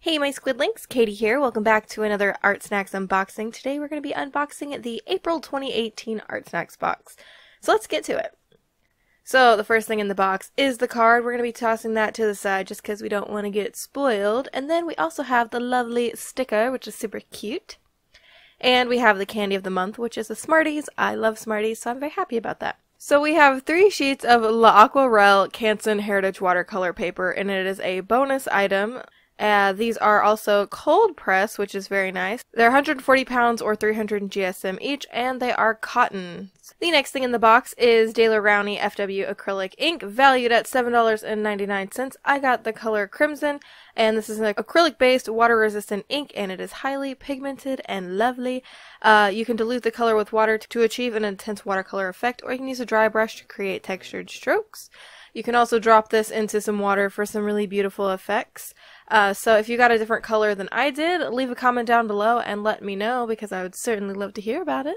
Hey my Squidlings, Katie here. Welcome back to another Artsnacks unboxing. Today we're going to be unboxing the April 2018 Artsnacks box. So let's get to it. So the first thing in the box is the card. We're going to be tossing that to the side just because we don't want to get spoiled. And then we also have the lovely sticker, which is super cute. And we have the candy of the month, which is the Smarties. I love Smarties, so I'm very happy about that. So we have 3 sheets of La Aquarelle Canson Heritage watercolor paper, and it is a bonus item. These are also cold press, which is very nice. They're 140 pounds or 300 GSM each, and they are cotton. The next thing in the box is Rowney FW acrylic ink, valued at $7.99. I got the color Crimson, and this is an acrylic-based, water-resistant ink, and it is highly pigmented and lovely. You can dilute the color with water to achieve an intense watercolor effect, or you can use a dry brush to create textured strokes. You can also drop this into some water for some really beautiful effects. So if you got a different color than I did, leave a comment down below and let me know, because I would certainly love to hear about it.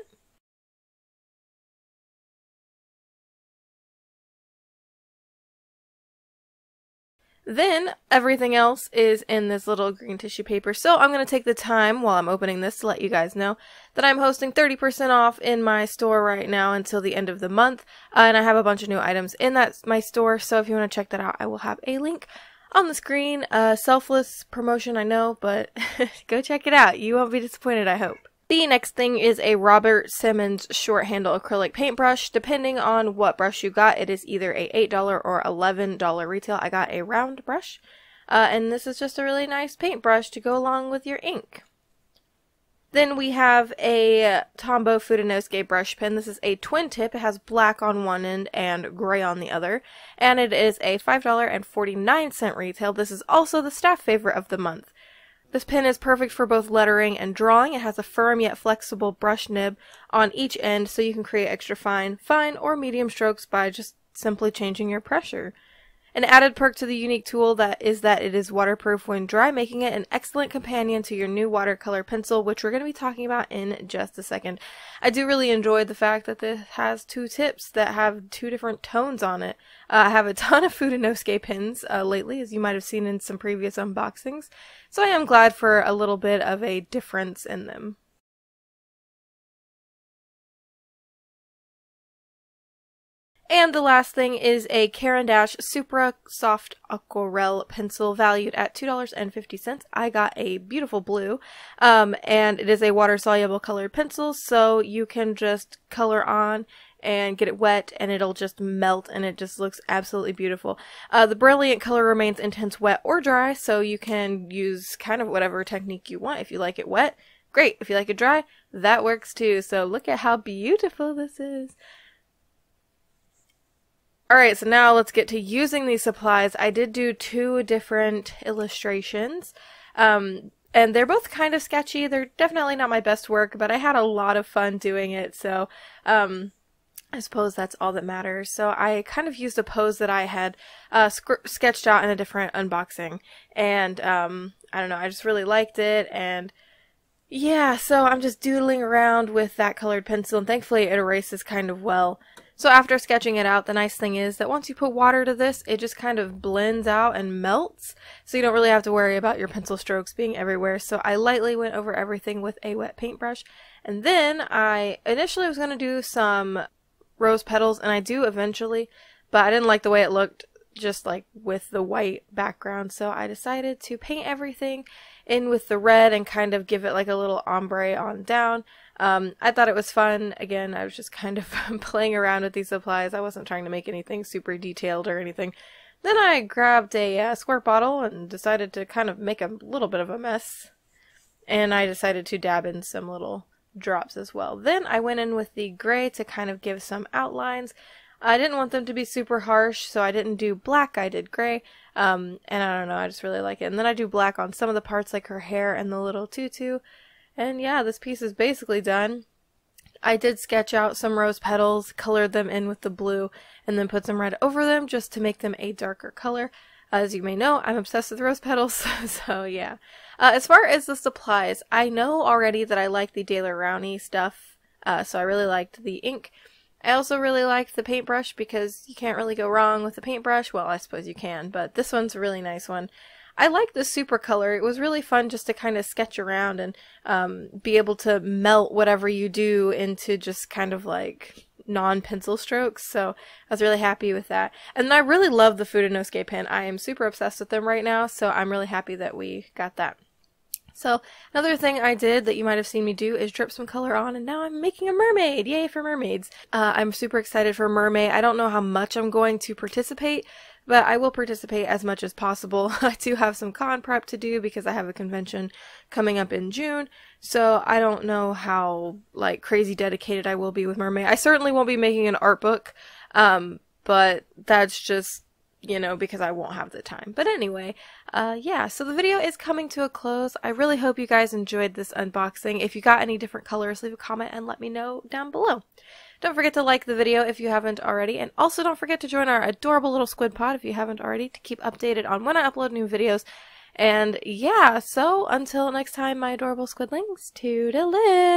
Then everything else is in this little green tissue paper. So I'm going to take the time while I'm opening this to let you guys know that I'm hosting 30% off in my store right now until the end of the month. And I have a bunch of new items in my store. So if you want to check that out, I will have a link on the screen. Selfless promotion, I know, but go check it out. You won't be disappointed, I hope. The next thing is a Robert Simmons short handle acrylic paintbrush. Depending on what brush you got, it is either a $8 or $11 retail. I got a round brush, and this is just a really nice paintbrush to go along with your ink. Then we have a Tombow Fudenosuke brush pen. This is a twin tip. It has black on one end and gray on the other, and it is a $5.49 retail. This is also the staff favorite of the month. This pen is perfect for both lettering and drawing. It has a firm yet flexible brush nib on each end, so you can create extra fine, or medium strokes by just simply changing your pressure. An added perk to the unique tool is that it is waterproof when dry, making it an excellent companion to your new watercolor pencil, which we're going to be talking about in just a second. I do really enjoy the fact that this has 2 tips that have 2 different tones on it. I have a ton of Fudenosuke pens lately, as you might have seen in some previous unboxings, so I am glad for a little bit of a difference in them. And the last thing is a Caran d'Ache Supra Soft Aquarelle pencil, valued at $2.50. I got a beautiful blue, and it is a water-soluble colored pencil, so you can just color on and get it wet, and it'll just melt, and it just looks absolutely beautiful. The brilliant color remains intense wet or dry, so you can use kind of whatever technique you want. If you like it wet, great. If you like it dry, that works too. So look at how beautiful this is. Alright, so now let's get to using these supplies. I did do 2 different illustrations, and they're both kind of sketchy. They're definitely not my best work, but I had a lot of fun doing it, so I suppose that's all that matters. So I kind of used a pose that I had sketched out in a different unboxing, and I don't know, I just really liked it, and yeah, so I'm just doodling around with that colored pencil, and thankfully it erases kind of well. So after sketching it out, the nice thing is that once you put water to this, it just kind of blends out and melts, so you don't really have to worry about your pencil strokes being everywhere. So I lightly went over everything with a wet paintbrush, and then I initially was going to do some rose petals, and I do eventually, but I didn't like the way it looked just like with the white background, so I decided to paint everything in with the red and kind of give it like a little ombre on down. I thought it was fun. Again, I was just kind of playing around with these supplies. I wasn't trying to make anything super detailed or anything. Then I grabbed a squirt bottle and decided to kind of make a little bit of a mess, and I decided to dab in some little drops as well. Then I went in with the gray to kind of give some outlines. I didn't want them to be super harsh, so I didn't do black, I did gray, and I don't know, I just really like it. And then I do black on some of the parts, like her hair and the little tutu, and yeah, this piece is basically done. I did sketch out some rose petals, colored them in with the blue, and then put some red over them just to make them a darker color. As you may know, I'm obsessed with rose petals, so yeah. As far as the supplies, I know already that I like the Rowney stuff, so I really liked the ink. I also really liked the paintbrush because you can't really go wrong with the paintbrush. Well, I suppose you can, but this one's a really nice one. I like the super color. It was really fun just to kind of sketch around and be able to melt whatever you do into just kind of like non-pencil strokes. So I was really happy with that. And I really love the Fudenosuke pen. I am super obsessed with them right now, so I'm really happy that we got that. So another thing I did that you might have seen me do is drip some color on, and now I'm making a mermaid. Yay for mermaids. I'm super excited for mermaid. I don't know how much I'm going to participate, but I will participate as much as possible. I do have some con prep to do because I have a convention coming up in June, so I don't know how like crazy dedicated I will be with mermaid. I certainly won't be making an art book, but that's just, you know, because I won't have the time. But anyway, yeah, so the video is coming to a close. I really hope you guys enjoyed this unboxing. If you got any different colors, leave a comment and let me know down below. Don't forget to like the video if you haven't already, and also don't forget to join our adorable little squid pod if you haven't already to keep updated on when I upload new videos. And yeah, so until next time, my adorable squidlings, toodaloo!